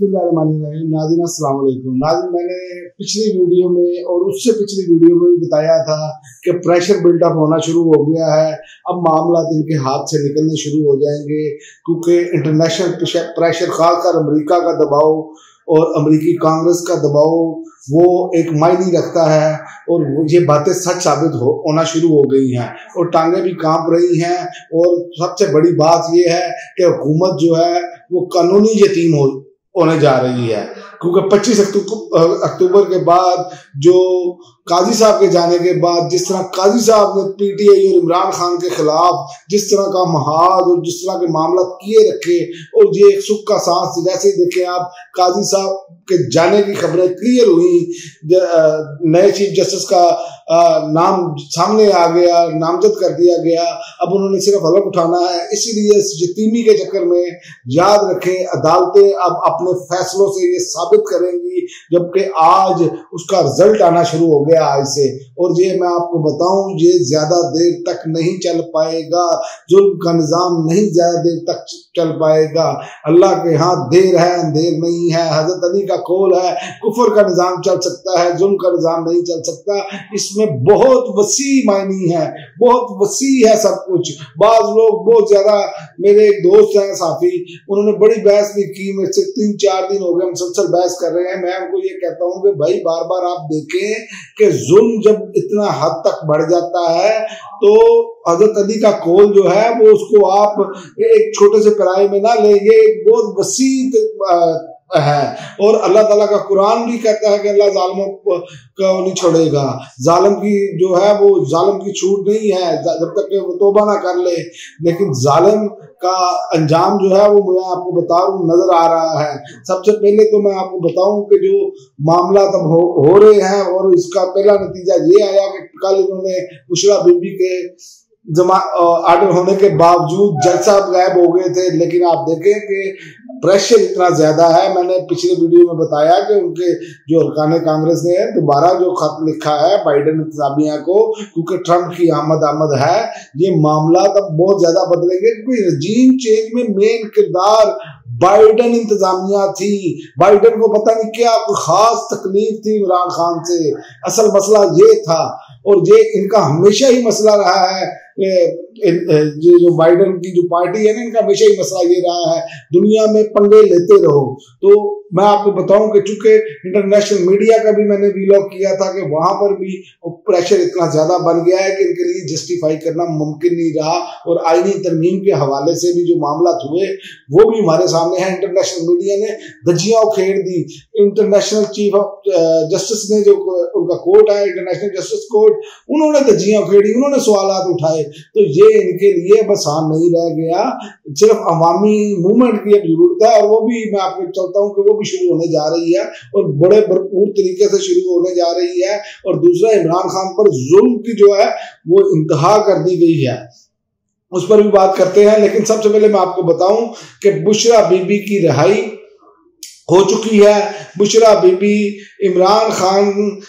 नाज़रीन अस्सलाम वालेकुम। नाज़रीन, मैंने पिछली वीडियो में और उससे पिछली वीडियो में भी बताया था कि प्रेशर बिल्डअप होना शुरू हो गया है। अब मामला इनके हाथ से निकलने शुरू हो जाएंगे, क्योंकि इंटरनेशनल प्रेशर, खासकर अमेरिका का दबाव और अमेरिकी कांग्रेस का दबाव वो एक मायने रखता है, और ये बातें सच साबित होना शुरू हो गई हैं और टांगे भी कांप रही हैं। और सबसे बड़ी बात ये है कि हुकूमत जो है वो कानूनी यतीम होने जा रही है, क्योंकि 25 अक्टूबर के बाद जो काजी साहब के जाने के बाद जिस तरह काजी साहब ने पीटीआई और इमरान खान के खिलाफ जिस तरह का महाद और जिस तरह के मामला किए रखे, और ये एक सुख का सांस, जैसे ही देखें आप काजी साहब के जाने की खबरें क्लियर हुई, नए चीफ जस्टिस का नाम सामने आ गया, नामजद कर दिया गया। अब उन्होंने सिर्फ हलफ उठाना है। इसीलिए इस यतीमी के चक्कर में याद रखें, अदालतें अब अपने फैसलों से ये साबित करेंगी, जबकि आज उसका रिजल्ट आना शुरू हो गया आज से। और ये मैं आपको बताऊं, ये ज्यादा देर तक नहीं चल पाएगा, जुल्म का निजाम नहीं ज्यादा देर तक चल पाएगा। अल्लाह के हाथ देर है, अंधेर नहीं है। हजरत अली का कौल है, कुफर का निजाम चल सकता है, जुल्म का निजाम नहीं चल सकता। इसमें बहुत वसी मायनी है, बहुत वसी है सब कुछ। बाज लोग बहुत ज्यादा, मेरे एक दोस्त हैं साफी, उन्होंने बड़ी बहस भी की मेरे से, 3-4 दिन हो गए मुसलसल बहस कर रहे हैं। मैं उनको ये कहता हूँ कि भाई बार बार आप देखें कि जुल्म जब इतना हद तक बढ़ जाता है तो हजरत अली का कौल जो है वो उसको आप एक छोटे से किराए में ना लेंगे, एक बहुत वसी है। और अल्लाह ताला का कुरान भी कहता है कि अल्लाह जालिमों को नहीं छोड़ेगा। जालिम की जो है वो जालिम की छूट नहीं है जब तक वो तौबा ना कर ले। लेकिन जालिम का अंजाम जो है वो मैं आपको बता रहा हूँ नजर आ रहा है। सबसे पहले तो मैं आपको बताऊं कि जो मामला तब हो रहे हैं, और इसका पहला नतीजा ये आया कि कल इन्होंने बुशरा बीबी के आर्डर होने के बावजूद जज साहब गायब हो गए थे। लेकिन आप देखें कि प्रेशर इतना ज्यादा है। मैंने पिछले वीडियो में बताया कि उनके जो अरकान कांग्रेस ने दोबारा जो खत लिखा है बाइडेन इंतजामिया को, क्योंकि ट्रंप की आमद है, ये मामला तब बहुत ज्यादा बदलेंगे, क्योंकि रजीम चेंज में मेन किरदार बाइडेन इंतजामिया थी। बाइडेन को पता नहीं क्या खास तकलीफ थी इमरान खान से, असल मसला ये था। और ये इनका हमेशा ही मसला रहा है, ये जो बाइडेन की जो पार्टी है ना, इनका हमेशा ही मसला ये रहा है, दुनिया में पंगे लेते रहो। तो मैं आपको बताऊं कि चूंकि इंटरनेशनल मीडिया का भी मैंने वीलॉग किया था कि वहां पर भी प्रेशर इतना ज्यादा बन गया है कि इनके लिए जस्टिफाई करना मुमकिन नहीं रहा। और आईनी तरमीम के हवाले से भी जो मामला हुए वो भी हमारे सामने है। इंटरनेशनल मीडिया ने धज्जियां उखेड़ दी। इंटरनेशनल चीफ ऑफ जस्टिस ने जो उनका कोर्ट है, इंटरनेशनल जस्टिस कोर्ट, उन्होंने धज्जियां उखेड़ी, उन्होंने सवालात उठाए। तो ये इनके लिए बस आसान नहीं रह गया, सिर्फ अवामी मूवमेंट की अब जरूरत है। और वो भी मैं आपको चलता हूँ कि वो भी शुरू होने जा रही है, और बड़े भरपूर तरीके से शुरू होने जा रही है। और दूसरा, इमरान खान पर जुल्म की जो है वो इंतहा कर दी गई है, उस पर भी बात करते हैं। लेकिन सबसे पहले मैं आपको बताऊं कि बुशरा बीबी की रिहाई हो चुकी है। बुशरा बीबी, इमरान खान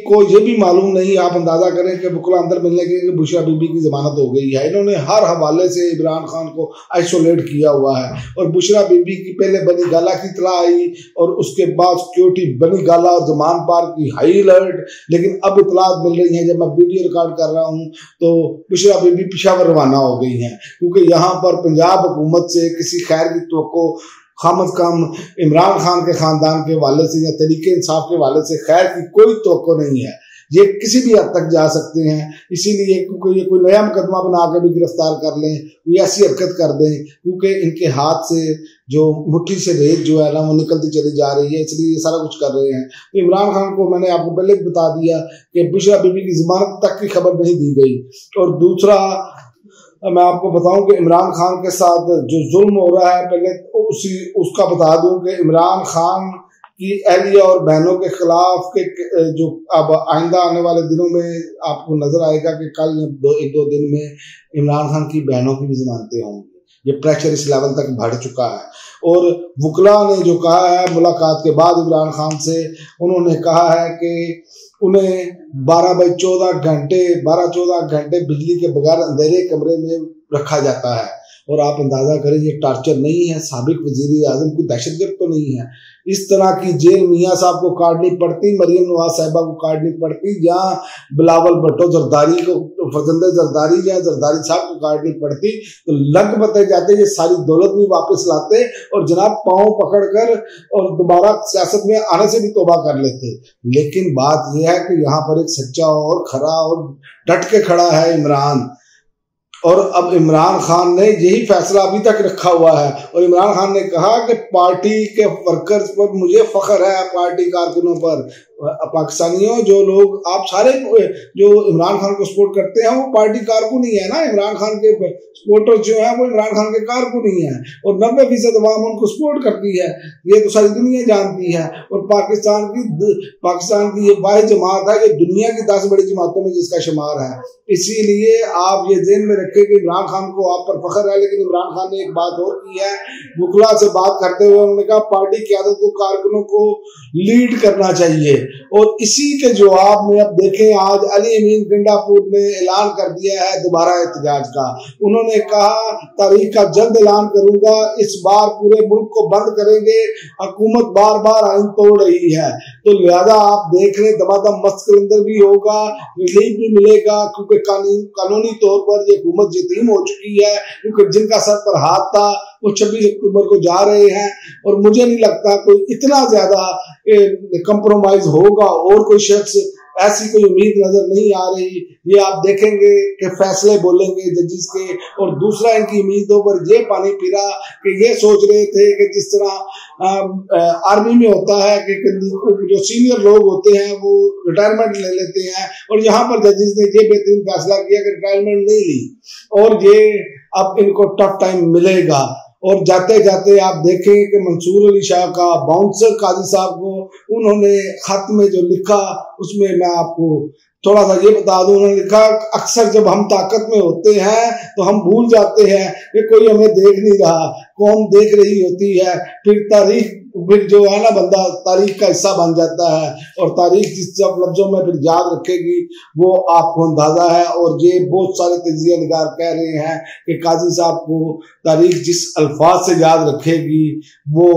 को ये भी मालूम नहीं, आप अंदाजा करें कि बुकला अंदर मिलने के बुशरा बीबी की जमानत हो गई है। इन्होंने हर हवाले से इमरान खान को आइसोलेट किया हुआ है। और बुशरा बीबी की पहले बनी गाला की इतला आई, और उसके बाद सिक्योरिटी बनी गाला और जमान पार्क की हाई अलर्ट। लेकिन अब इतलात मिल रही है, जब मैं वीडियो रिकॉर्ड कर रहा हूँ, तो बुशरा बीबी पेशावर रवाना हो गई है, क्योंकि यहाँ पर पंजाब हुकूमत से किसी खैर की तवक्को खामद कम इमरान खान के खानदान के हवाले से या तरीके इंसाफ के हवाले से खैर की कोई तवक्को नहीं है। ये किसी भी हद तक जा सकते हैं। इसीलिए क्योंकि ये कोई नया मुकदमा बना के भी गिरफ्तार कर लें, कोई ऐसी हरकत कर दें, क्योंकि इनके हाथ से जो मुट्ठी से रेत जो है ना वो निकलती चली जा रही है, इसलिए ये सारा कुछ कर रहे हैं। तो इमरान खान को मैंने आपको पहले बता दिया कि बुशरा बीबी की जमानत तक की खबर नहीं दी गई। और दूसरा, मैं आपको बताऊं कि इमरान खान के साथ जो जुल्म हो रहा है, पहले उसका बता दूं कि इमरान खान की अहलिया और बहनों के खिलाफ के जो अब आइंदा आने वाले दिनों में आपको नजर आएगा कि कल एक दो दिन में इमरान खान की बहनों की भी जमानतें होंगी। ये प्रेशर इस लेवल तक बढ़ चुका है। और वकला ने जो कहा है मुलाकात के बाद इमरान खान से, उन्होंने कहा है कि उन्हें 12/14 घंटे बिजली के बगैर अंधेरे कमरे में रखा जाता है। और आप अंदाजा करें ये टार्चर नहीं है, साबिक वजीर आजम कोई दहशतगर्द तो नहीं है। इस तरह की जेल मियाँ साहब को काटनी पड़ती, मरियम नवाज साहिबा को काटनी पड़ती, या बिलावल भुट्टो जरदारी को, फजंदे जरदारी या जरदारी साहब को काटनी पड़ती, तो लग बते जाते, ये सारी दौलत भी वापस लाते और जनाब पाँव पकड़कर और दोबारा सियासत में आने से भी तौबा कर लेते। लेकिन बात यह है कि यहाँ पर एक सच्चा और खरा और डट के खड़ा है इमरान, और अब इमरान खान ने यही फैसला अभी तक रखा हुआ है। और इमरान खान ने कहा कि पार्टी के वर्कर्स पर मुझे फख्र है, पार्टी कारकुनों पर। पाकिस्तानियों, जो लोग आप सारे जो इमरान खान को सपोर्ट करते हैं वो पार्टी कारकुन ही है ना। इमरान खान के सपोर्टर जो है वो इमरान खान के कारकुन ही है, और 90% अवाम उनको सपोर्ट करती है, ये तो सारी दुनिया जानती है। और पाकिस्तान की ये वाहिद जमात है, ये दुनिया की 10 बड़ी जमातों में जिसका शुमार है। इसीलिए आप ये ध्यान में रखें कि इमरान खान को आप पर फख्र है। लेकिन इमरान खान ने एक बात और की है, बुखला से बात करते हुए उन्होंने कहा पार्टी क़यादत को कारकुनों को लीड करना चाहिए। और इसी के जवाब में अब देखें, आज अली अमीन गंडापुर ने ऐलान कर दिया है दोबारा एहतजाज का। उन्होंने कहा तारीख का जल्द ऐलान करूंगा, इस बार पूरे मुल्क को बंद करेंगे, हुकूमत बार बार आइन तोड़ रही है। तो लिहाजा आप देख रहे दमादम मस्त के अंदर भी होगा, रिलीफ भी मिलेगा, क्योंकि कानूनी तौर पर ये हुकूमत यतीम हो चुकी है, क्योंकि जिनका सर पर हाथ था वो 26 अक्टूबर को जा रहे हैं। और मुझे नहीं लगता कोई इतना ज्यादा कंप्रोमाइज होगा, और कोई शख्स ऐसी कोई उम्मीद नजर नहीं आ रही। ये आप देखेंगे कि फैसले बोलेंगे जजेस के। और दूसरा, इनकी उम्मीदों पर ये पानी फिरा कि ये सोच रहे थे कि जिस तरह आर्मी में होता है कि जो सीनियर लोग होते हैं वो रिटायरमेंट ले लेते हैं, और यहाँ पर जजेस ने ये बेहतरीन फैसला किया कि रिटायरमेंट नहीं ली, और ये अब इनको टफ टाइम मिलेगा। और जाते जाते आप देखें कि मंसूर अली शाह का बाउंसर काजी साहब को उन्होंने खत में जो लिखा, उसमें मैं आपको थोड़ा सा ये बता दूं। उन्होंने लिखा, अक्सर जब हम ताकत में होते हैं तो हम भूल जाते हैं कि कोई हमें देख नहीं रहा, कौम देख रही होती है। फिर जो है ना, बंदा तारीख का हिस्सा बन जाता है, और तारीख जिस सब लफ्जों में फिर याद रखेगी वो आपको अंदाजा है। और ये बहुत सारे तजिया निगार कह रहे हैं कि काजी साहब को तारीख जिस अल्फाज से याद रखेगी वो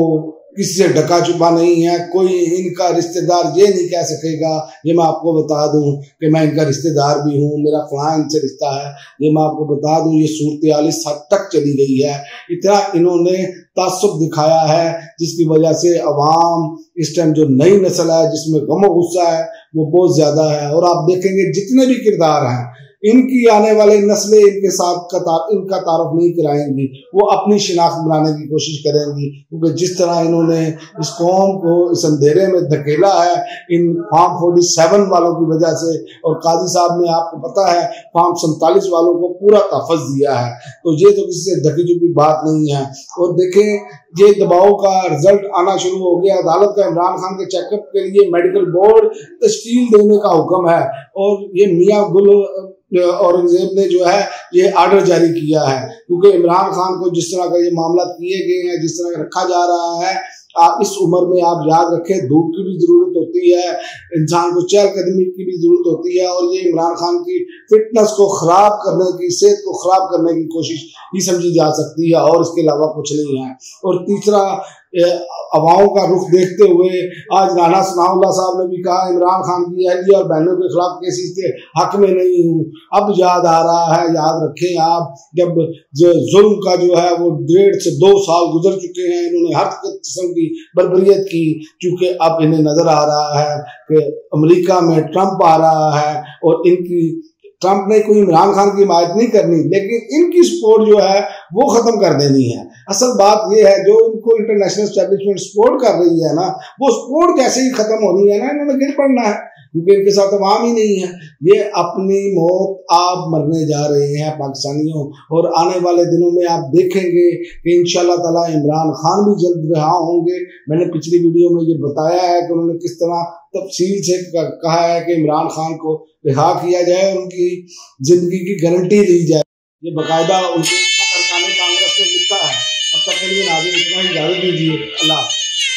किसी से ढका छुपा नहीं है। कोई इनका रिश्तेदार ये नहीं कह सकेगा, ये मैं आपको बता दूं कि मैं इनका रिश्तेदार भी हूं, मेरा फलां इनसे रिश्ता है। ये मैं आपको बता दूं, ये सूरत इस हद तक चली गई है, इतना इन्होंने तासुब दिखाया है, जिसकी वजह से अवाम इस टाइम जो नई नस्ल है जिसमें गम और गुस्सा है वो बहुत ज्यादा है। और आप देखेंगे जितने भी किरदार हैं, इनकी आने वाले नस्लें इनके साथ इनका तारुफ नहीं कराएंगी, वो अपनी शिनाख्त बनाने की कोशिश करेंगी। क्योंकि जिस तरह इन्होंने इस कौम को इस अंधेरे में धकेला है इन फार्म 47 वालों की वजह से, और काजी साहब ने आपको पता है फार्म 47 वालों को पूरा तहफ़्फ़ुज़ दिया है, तो ये तो किसी से ढकी चुकी बात नहीं है। और देखें, ये दबाव का रिजल्ट आना शुरू हो गया। अदालत का इमरान खान के चेकअप के लिए मेडिकल बोर्ड तश्कील देने का हुक्म है, और ये मियाँ गुल औरंगजेब ने जो है ये आर्डर जारी किया है, क्योंकि इमरान खान को जिस तरह का ये मामला किए गए हैं, जिस तरह रखा जा रहा है, आप इस उम्र में आप याद रखें धूप की भी जरूरत होती है, इंसान को चहलकदमी की भी जरूरत होती है, और ये इमरान खान की फिटनेस को खराब करने की, सेहत को खराब करने की कोशिश ही समझी जा सकती है, और इसके अलावा कुछ नहीं है। और तीसरा, अवाओं का रुख देखते हुए आज राना सनाउल्लाह साहब ने भी कहा इमरान खान की अहलिया और बहनों के खिलाफ केसेस के हक में नहीं हूँ। अब याद आ रहा है, याद रखें आप, जब जो जुल्म का जो है वो 1.5 से 2 साल गुजर चुके हैं, इन्होंने हर किस्म की बर्बरियत की, चूंकि अब इन्हें नजर आ रहा है कि अमेरिका में ट्रंप आ रहा है, और ट्रंप ने कोई इमरान खान की हिमायत नहीं करनी, लेकिन इनकी सपोर्ट जो है वो खत्म कर देनी है। असल बात ये है, जो इनको इंटरनेशनल एस्टेब्लिशमेंट सपोर्ट कर रही है ना, वो सपोर्ट जैसे ही खत्म होनी है ना, इन्होंने गिर पड़ना है, क्योंकि इनके साथ अवाम ही नहीं है। ये अपनी मौत आप मरने जा रहे हैं पाकिस्तानियों, और आने वाले दिनों में आप देखेंगे कि इंशाल्लाह ताला इमरान खान भी जल्द रिहा होंगे। मैंने पिछली वीडियो में ये बताया है कि उन्होंने किस तरह तफसील से कहा है कि इमरान खान को रिहा किया जाए, उनकी जिंदगी की गारंटी ली जाए। ये बाकायदा उनके कांग्रेस ने लिखा है। अब तक के लिए नाज़रीन इतना ही इजाज़त दीजिए। अल्लाह।